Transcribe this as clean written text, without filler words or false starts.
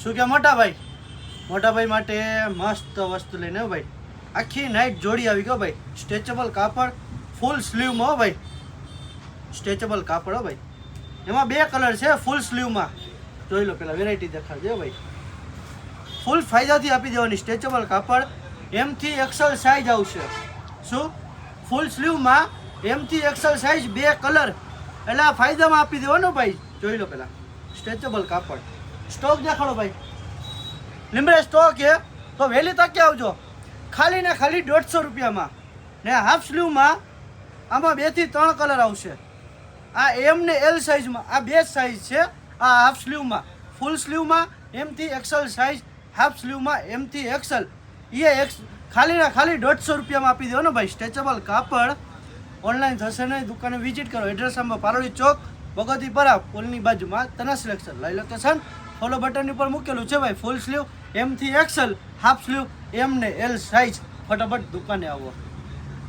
શું કે મોટા ભાઈ માટે મસ્ત વસ્તુ લઈને આવ્યો ભાઈ. આખી નાઈટ જોડી આવી ગયો ભાઈ. સ્ટ્રેચેબલ કાપડ ફૂલ સ્લીવમાં હો ભાઈ. સ્ટ્રેચેબલ કાપડ હો ભાઈ. એમાં બે કલર છે ફૂલ સ્લીવમાં. જોઈ લો પેલા વેરાયટી દેખાડજો ભાઈ. ફૂલ ફાયદાથી આપી દેવાની. સ્ટ્રેચેબલ કાપડ એમથી એક્સેલ સાઇઝ આવશે. શું ફૂલ સ્લીવમાં એમથી એક્સેલ સાઇઝ બે કલર એટલે આ ફાયદામાં આપી દેવાનો ભાઈ. જોઈ લો પેલા સ્ટ્રેચેબલ કાપડ. સ્ટોક દેખાડો ભાઈ. લીમડે સ્ટોક છે તો વહેલી તકે આવજો. ખાલી ને ખાલી 150 રૂપિયામાં ને હાફ સ્લીવમાં આમાં 2 થી 3 કલર આવશે. આ એમ ને એલ સાઇઝમાં આ બે સાઇઝ છે. આ હાફ સ્લીવમાં ફૂલ સ્લીવમાં એમથી એક્સેલ સાઇઝ, હાફ સ્લીવમાં એમથી એક્સેલ. એ ખાલી ને ખાલી 150 રૂપિયામાં આપી દેવાનો ભાઈ. સ્ટ્રેચેબલ કાપડ ઓનલાઈન થશે નહીં. દુકાને વિઝિટ કરો. એડ્રેસ આમાં પારોડી ચોક, ભગવતીપરા પુલની બાજુમાં તના selection. Live location follow button ઉપર મૂકેલું છે ભાઈ. ફૂલ સ્લીવ એમથી એક્સેલ, હાફ સ્લીવ એમ ને એલ સાઇઝ. ફટાફટ દુકાને આવો.